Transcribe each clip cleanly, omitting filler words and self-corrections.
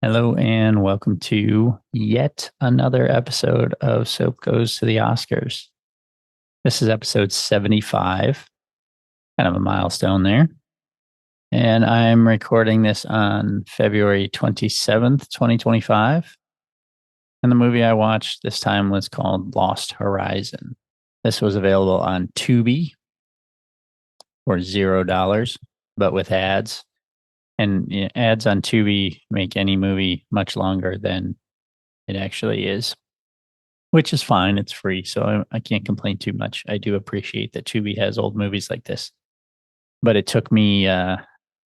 Hello and welcome to yet another episode of Soap Goes to the Oscars. This is episode 75, kind of a milestone there. And I'm recording this on February 27th, 2025. And the movie I watched this time was called Lost Horizon. This was available on Tubi for $0, but with ads. And ads on Tubi make any movie much longer than it actually is, which is fine. It's free, so I can't complain too much. I do appreciate that Tubi has old movies like this. But it took me, I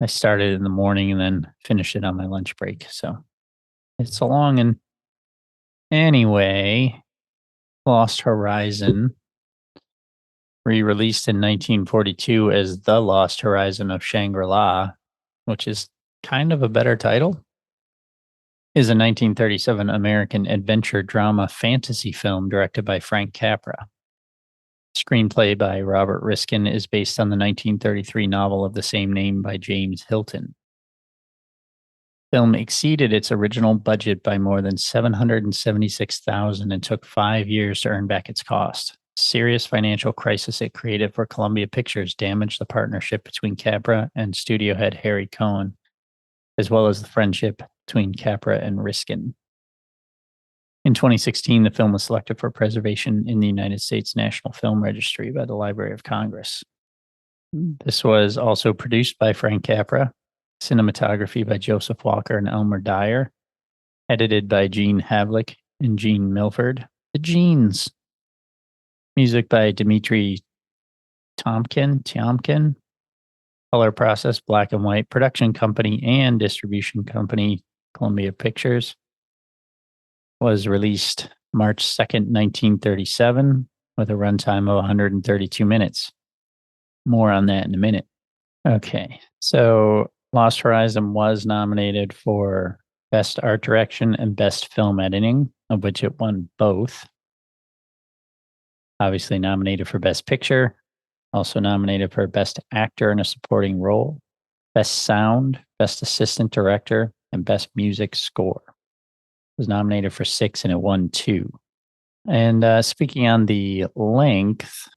started in the morning and then finished it on my lunch break. So it's a long and anyway, Lost Horizon, re released in 1942 as The Lost Horizon of Shangri La, which is kind of a better title, is a 1937 American adventure drama fantasy film directed by Frank Capra. Screenplay by Robert Riskin is based on the 1933 novel of the same name by James Hilton. Film exceeded its original budget by more than $776,000 and took 5 years to earn back its cost. Serious financial crisis it created for Columbia Pictures damaged the partnership between Capra and studio head Harry Cohn, as well as the friendship between Capra and Riskin. In 2016, the film was selected for preservation in the United States National Film Registry by the Library of Congress. This was also produced by Frank Capra, cinematography by Joseph Walker and Elmer Dyer, edited by Gene Havlick and Gene Milford. The Genes. Music by Dimitri Tiomkin. Color process, black and white. Production company and distribution company, Columbia Pictures. Was released March 2nd, 1937, with a runtime of 132 minutes. More on that in a minute. Okay, so Lost Horizon was nominated for Best Art Direction and Best Film Editing, of which it won both. Obviously nominated for Best Picture, also nominated for Best Actor in a Supporting Role, Best Sound, Best Assistant Director, and Best Music Score. Was nominated for 6 and it won 2. And speaking on the length,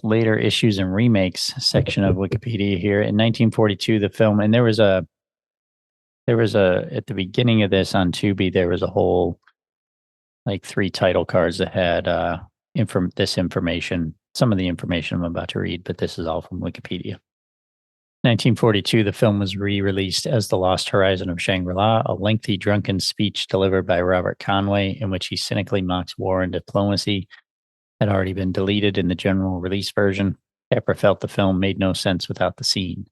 later issues and remakes section of Wikipedia here, in 1942, the film, and there was a at the beginning of this on Tubi, there was a whole like 3 title cards that had this information, some of the information I'm about to read, but this is all from Wikipedia. 1942, the film was re-released as The Lost Horizon of Shangri-La, a lengthy drunken speech delivered by Robert Conway in which he cynically mocks war and diplomacy, had already been deleted in the general release version. Capra felt the film made no sense without the scene.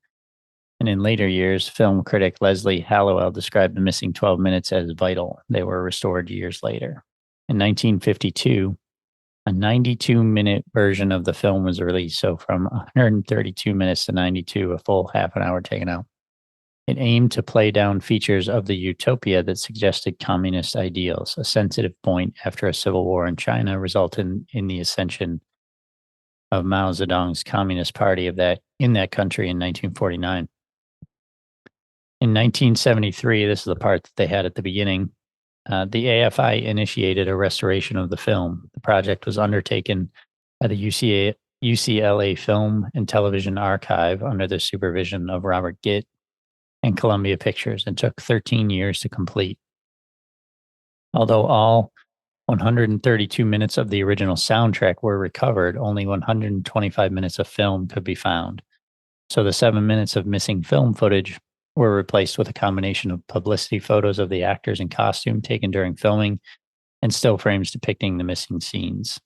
And in later years, film critic Leslie Hallowell described the missing 12 minutes as vital. They were restored years later. In 1952, a 92-minute version of the film was released. So from 132 minutes to 92, a full half an hour taken out. It aimed to play down features of the utopia that suggested communist ideals, a sensitive point after a civil war in China resulted in the ascension of Mao Zedong's Communist Party in that country in 1949. In 1973, this is the part that they had at the beginning, the AFI initiated a restoration of the film. The project was undertaken by the UCLA Film and Television Archive under the supervision of Robert Gitt and Columbia Pictures and took 13 years to complete. Although all 132 minutes of the original soundtrack were recovered, only 125 minutes of film could be found. So the 7 minutes of missing film footage were replaced with a combination of publicity photos of the actors in costume taken during filming and still frames depicting the missing scenes.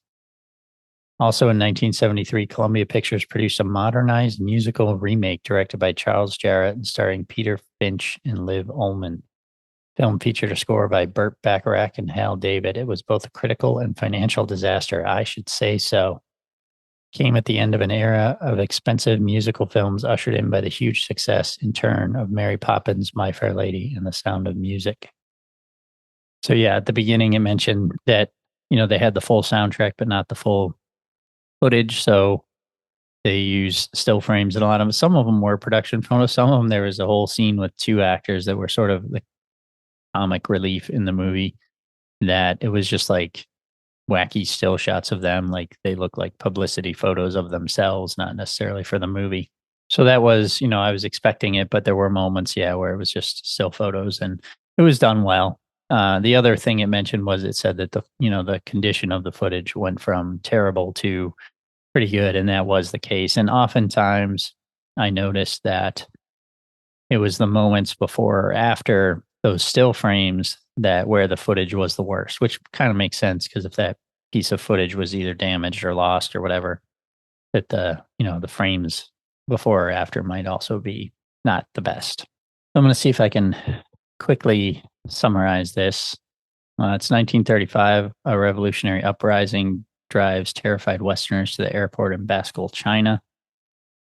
Also in 1973, Columbia Pictures produced a modernized musical remake directed by Charles Jarrett and starring Peter Finch and Liv Ullmann. Film featured a score by Burt Bacharach and Hal David. It was both a critical and financial disaster. I should say so. Came at the end of an era of expensive musical films ushered in by the huge success, in turn, of Mary Poppins, My Fair Lady, and The Sound of Music. So yeah, at the beginning it mentioned that, they had the full soundtrack, but not the full footage. So they used still frames and some of them were production photos. Some of them, there was a whole scene with 2 actors that were sort of comic relief in the movie that it was just like wacky still shots of them. Like they look like publicity photos of themselves, not necessarily for the movie. So that was, I was expecting it, but there were moments, yeah, where it was just still photos and it was done well. The other thing it mentioned was it said that the condition of the footage went from terrible to pretty good, and that was the case. And oftentimes I noticed that it was the moments before or after those still frames that where the footage was the worst, which kind of makes sense because if that piece of footage was either damaged or lost or whatever, that the frames before or after might also be not the best. I'm going to see if I can quickly summarize this. It's 1935. A revolutionary uprising drives terrified Westerners to the airport in Baskul, China.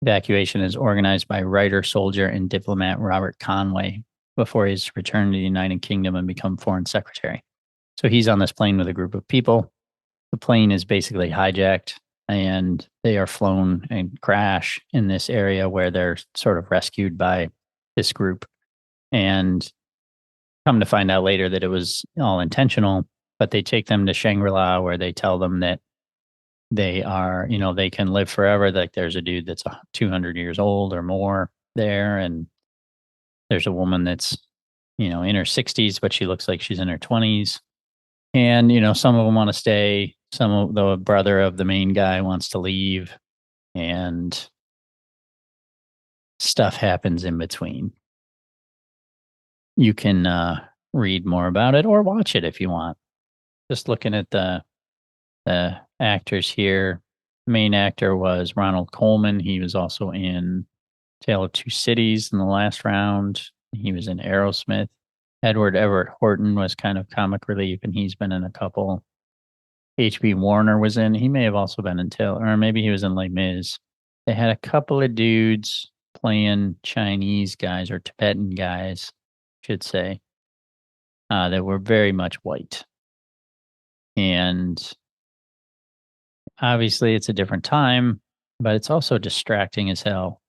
Evacuation is organized by writer, soldier, and diplomat Robert Conway before he's returned to the United Kingdom and become foreign secretary. So he's on this plane with a group of people. The plane is basically hijacked and they are flown and crash in this area where they're sort of rescued by this group. And come to find out later that it was all intentional, but they take them to Shangri-La where they tell them that they are, they can live forever. Like there's a dude that's 200 years old or more there. And there's a woman that's, in her 60s, but she looks like she's in her 20s. And, some of them want to stay. Some of the brother of the main guy wants to leave. And stuff happens in between. You can read more about it or watch it if you want. Just looking at the actors here. Main actor was Ronald Colman. He was also in Tale of Two Cities in the last round. He was in Aerosmith. Edward Everett Horton was kind of comic relief, and he's been in a couple. H.B. Warner was in. He may have also been in Tale, or maybe he was in Les Mis. They had a couple of dudes playing Chinese guys or Tibetan guys, should say, that were very much white. And obviously, it's a different time, but it's also distracting as hell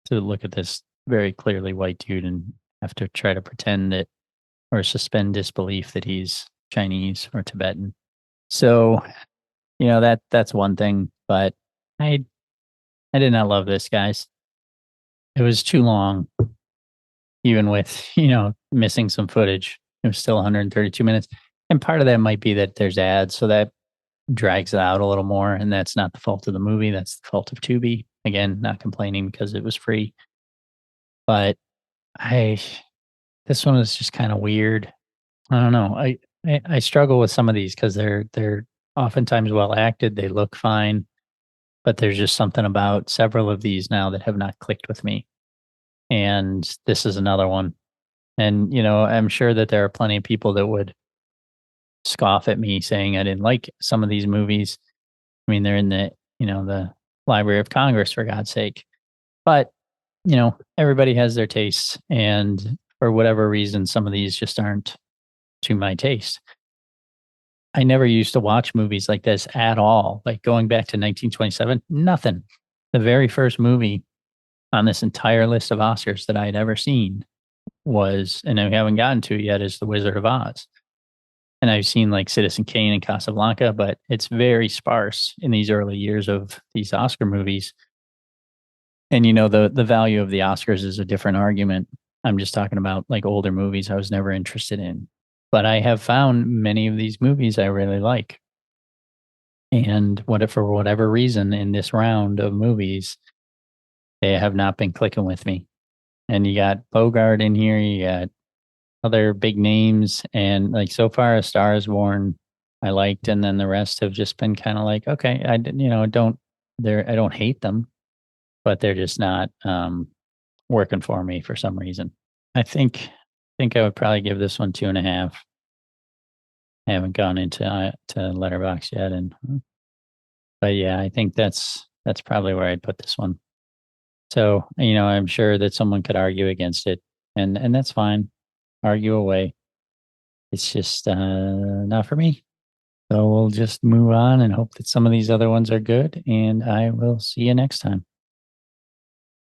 to look at this very clearly white dude and have to try to pretend that or suspend disbelief that he's Chinese or Tibetan. So, that's one thing, but I did not love this, guys. It was too long, even with, missing some footage. It was still 132 minutes. And part of that might be that there's ads, so that drags it out a little more. And that's not the fault of the movie. That's the fault of Tubi. Again, not complaining because it was free. But this one is just kind of weird. I don't know. I struggle with some of these because they're oftentimes well acted. They look fine, but there's just something about several of these now that have not clicked with me. And this is another one. And I'm sure that there are plenty of people that would scoff at me saying I didn't like some of these movies. I mean, they're in the Library of Congress, for God's sake. But, everybody has their tastes. And for whatever reason, some of these just aren't to my taste. I never used to watch movies like this at all. Like going back to 1927, nothing. The very first movie on this entire list of Oscars that I had ever seen was, and I haven't gotten to yet, is The Wizard of Oz. And I've seen like Citizen Kane and Casablanca, but it's very sparse in these early years of these Oscar movies. And the value of the Oscars is a different argument. I'm just talking about like older movies I was never interested in. But I have found many of these movies I really like. And for whatever reason in this round of movies, they have not been clicking with me. And you got Bogart in here, you got other big names, and like so far, A Star Is Born, I liked, and then the rest have just been kind of like, okay, I don't hate them, but they're just not working for me for some reason. I think I would probably give this one 2.5. I haven't gone into to Letterboxd yet, but yeah, I think that's probably where I'd put this one. So I'm sure that someone could argue against it, and that's fine. Argue away. It's just not for me. So we'll just move on and hope that some of these other ones are good. And I will see you next time.